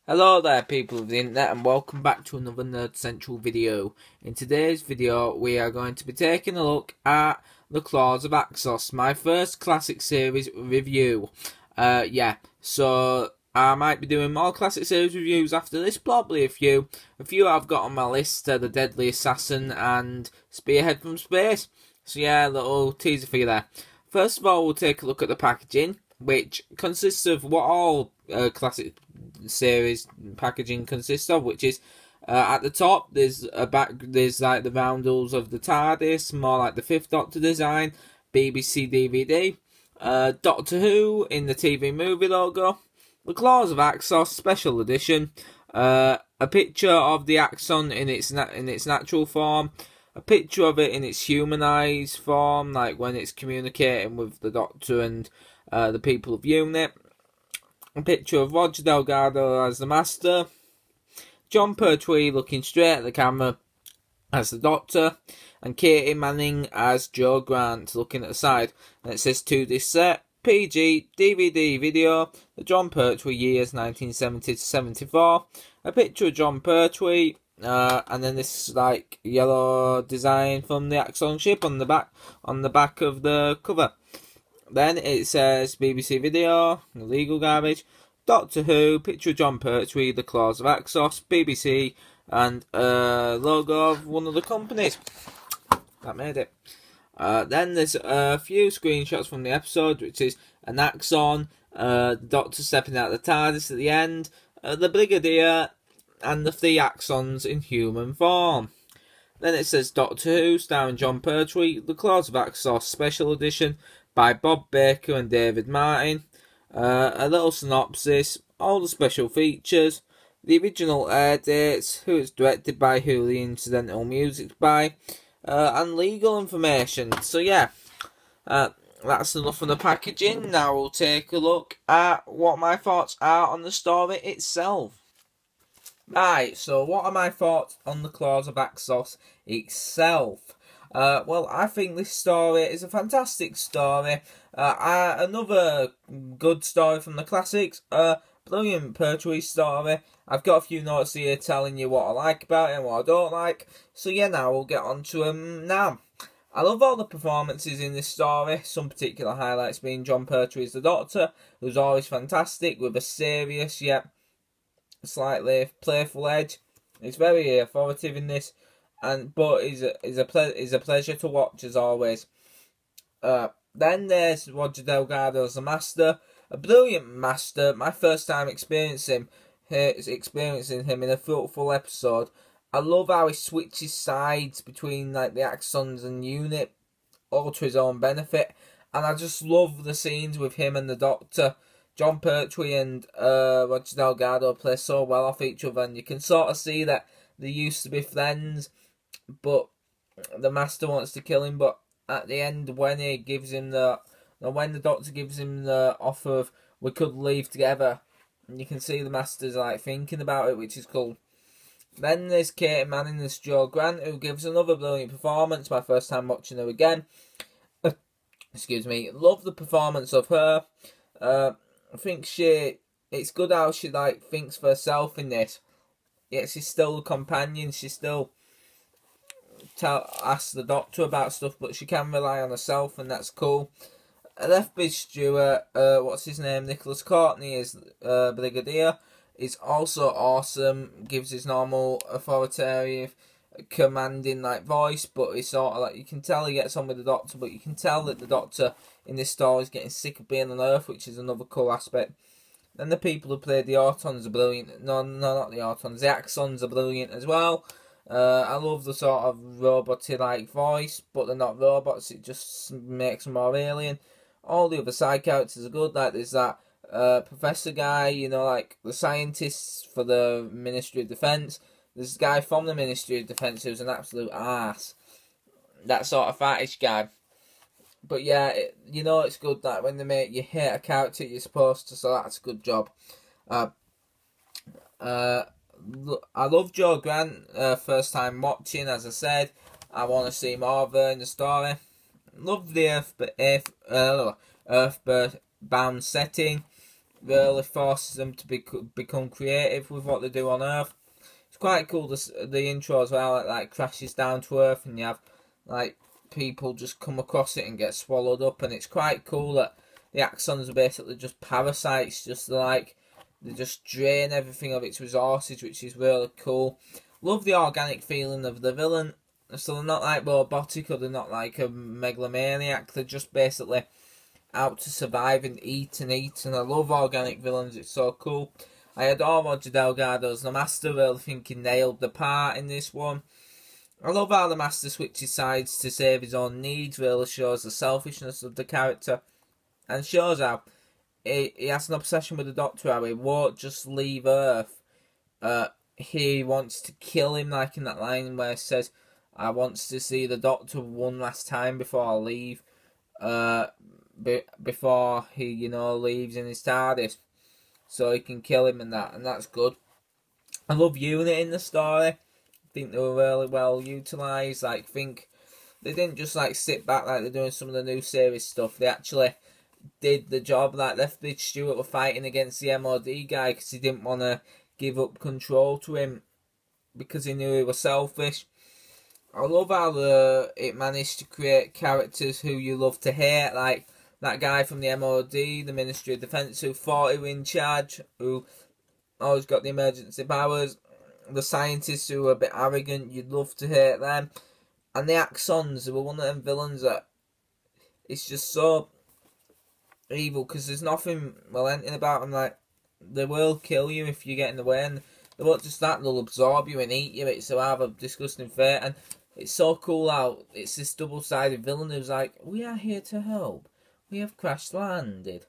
Hello there people of the internet, and welcome back to another Nerd Central video. In today's video we are going to be taking a look at The Claws of Axos, my first classic series review. So I might be doing more classic series reviews after this, probably a few. A few I've got on my list, The Deadly Assassin and Spearhead from Space. So yeah, a little teaser for you there. First of all, we'll take a look at the packaging, which consists of what all classic series packaging consists of, which is at the top there's like the roundels of the TARDIS, more like the Fifth Doctor design, BBC DVD, Doctor Who in the TV movie logo, The Claws of Axos special edition, a picture of the axon in its natural form, a picture of it in its humanized form, like when it's communicating with the Doctor and the people of UNIT. A picture of Roger Delgado as the Master, John Pertwee looking straight at the camera as the Doctor, and Katie Manning as Jo Grant looking at the side. And it says 2-disc set, PG, DVD, video, the John Pertwee years 1970 to 74. A picture of John Pertwee, and then this like yellow design from the Axon ship on the back of the cover. Then it says BBC Video, illegal garbage, Doctor Who, picture of John Pertwee, The Claws of Axos, BBC, and a logo of one of the companies that made it. Then there's a few screenshots from the episode, which is an axon, the Doctor stepping out of the TARDIS at the end, the Brigadier, and the 3 axons in human form. Then it says Doctor Who, starring John Pertwee, The Claws of Axos, special edition, by Bob Baker and David Martin. A little synopsis, all the special features, the original air dates, who it's directed by, who the incidental music's by, and legal information. So yeah, that's enough of the packaging. Now we'll take a look at what my thoughts are on the story itself. Right, so what are my thoughts on The Claws of Axos itself? Well, I think this story is a fantastic story. Another good story from the classics. Brilliant Pertwee story. I've got a few notes here telling you what I like about it and what I don't like. So yeah, now we'll get on to them now. I love all the performances in this story. Some particular highlights being John Pertwee as the Doctor, who's always fantastic with a serious yet slightly playful edge. It's very authoritative in this. But is a pleasure to watch as always. Then there's Roger Delgado as the Master, a brilliant Master. My first time experiencing him in a full episode. I love how he switches sides between like the Axons and UNIT, all to his own benefit, and I just love the scenes with him and the Doctor. John Pertwee and Roger Delgado play so well off each other, and you can sort of see that they used to be friends. But the Master wants to kill him. But at the end, when the Doctor gives him the offer of we could leave together, and you can see the Master's like thinking about it, which is cool. Then there's Katie Manning as Jo Grant, who gives another brilliant performance. My first time watching her again. Excuse me. Love the performance of her. I think it's good how she like thinks for herself in this. Yet she's still a companion. She still ask the Doctor about stuff, but she can rely on herself, and that's cool. FB Stewart, what's his name, Nicholas Courtney is Brigadier, is also awesome. Gives his normal authoritative, commanding like voice, but it's sort of like you can tell he gets on with the Doctor, but you can tell that the Doctor in this story is getting sick of being on Earth, which is another cool aspect. Then the people who played the Autons are brilliant. No, not the Autons. The Axons are brilliant as well. I love the sort of roboty-like voice, but they're not robots. It just makes them more alien. All the other side characters are good. Like there's that professor guy, you know, like the scientists for the Ministry of Defence. There's a guy from the Ministry of Defence who's an absolute arse. That sort of fattish guy. But yeah, it's good that when they make you hate a character you're supposed to, so that's a good job. I love Jo Grant, first time watching, as I said. I want to see more of her in the story. Love the Earthbound setting. really forces them to become creative with what they do on Earth. It's quite cool, the intro as well, like crashes down to Earth and you have like people just come across it and get swallowed up, and it's quite cool that the axons are basically just parasites, just like they just drain everything of its resources, which is really cool. Love the organic feeling of the villain. So they're not like robotic, or they're not like a megalomaniac. They're just basically out to survive and eat. And I love organic villains. It's so cool. I adore Roger Delgado as the Master. Really think he nailed the part in this one. I love how the Master switches sides to save his own needs. Really shows the selfishness of the character, and shows how he has an obsession with the Doctor. How he won't just leave Earth. He wants to kill him, like in that line where it says, I want to see the Doctor one last time before I leave. Before he, leaves in his TARDIS. So he can kill him and that's good. I love unity in the story. I think they were really well utilised. Like, think they didn't just like sit back like they're doing some of the new series stuff. They actually did the job. Like, Lethbridge Stewart were fighting against the MOD guy because he didn't want to give up control to him because he knew he was selfish. I love how it managed to create characters who you love to hate, like that guy from the MOD, the Ministry of Defence, who thought he was in charge, who always got the emergency powers, the scientists who were a bit arrogant, you'd love to hate them, and the Axons, who were one of them villains that it's just so evil, because there's nothing relenting about them. Like, they will kill you if you get in the way, and they won't just that, they'll absorb you and eat you. It's a rather disgusting fate, and it's so cool how it's this double-sided villain who's like, we are here to help, we have crash landed,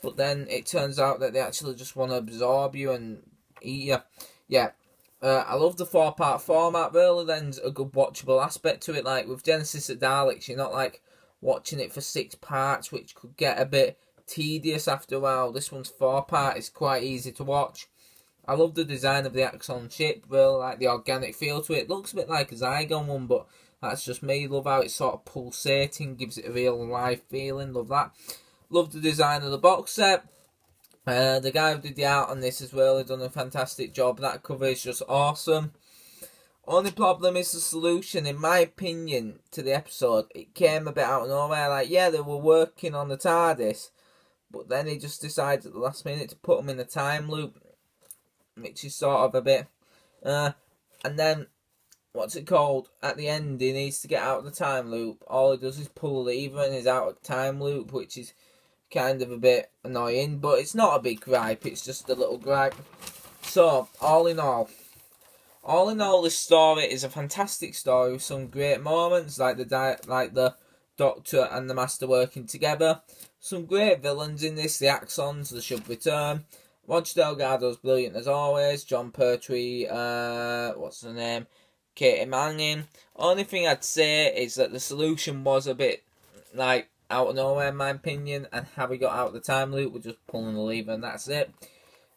but then it turns out that they actually just want to absorb you and eat you. Yeah, I love the 4-part format. Really, then's a good watchable aspect to it. Like with Genesis of Daleks, you're not like watching it for 6 parts, which could get a bit tedious after a while. This one's 4-part, it's quite easy to watch. I love the design of the Axon ship, really like the organic feel to it. It looks a bit like a Zygon one, but that's just me. Love how it's sort of pulsating, gives it a real life feeling, love that. Love the design of the box set. The guy who did the art on this has really done a fantastic job. That cover is just awesome. Only problem is the solution, in my opinion, to the episode. It came a bit out of nowhere. Like, yeah, they were working on the TARDIS, but then he just decided at the last minute to put them in a time loop, which is sort of a bit, and then, what's it called, at the end he needs to get out of the time loop. All he does is pull a lever and he's out of the time loop, which is kind of a bit annoying, but it's not a big gripe, it's just a little gripe. So, all in all, this story is a fantastic story with some great moments, like the Doctor and the Master working together. Some great villains in this, the Axons, they should return. Roger Delgado's brilliant as always. John Pertwee, what's her name? Katie Manning. Only thing I'd say is that the solution was a bit, like, out of nowhere in my opinion, and how we got out of the time loop, we're just pulling the lever and that's it.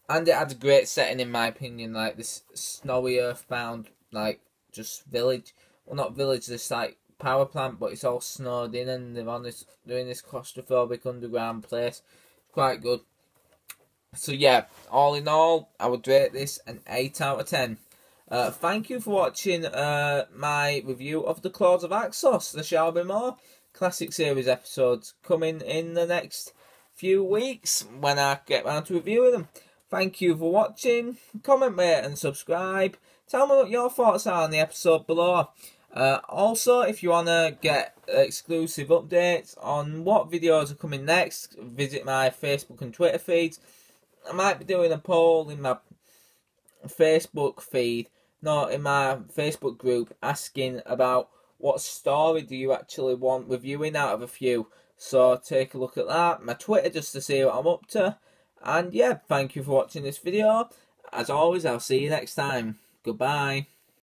And it had a great setting in my opinion, like this snowy earthbound, like, just village. Well, not village, this, like, power plant, but it's all snowed in and they're in this claustrophobic underground place. Quite good. So yeah, all in all, I would rate this an 8 out of 10. Thank you for watching my review of The Claws of Axos. There shall be more classic series episodes coming in the next few weeks when I get round to reviewing them. Thank you for watching. Comment, rate and subscribe. Tell me what your thoughts are on the episode below. Also, if you want to get exclusive updates on what videos are coming next, visit my Facebook and Twitter feeds. I might be doing a poll in my Facebook feed, in my Facebook group, asking about what story do you actually want reviewing out of a few. So take a look at that. My Twitter just to see what I'm up to. And yeah, thank you for watching this video. As always, I'll see you next time. Goodbye.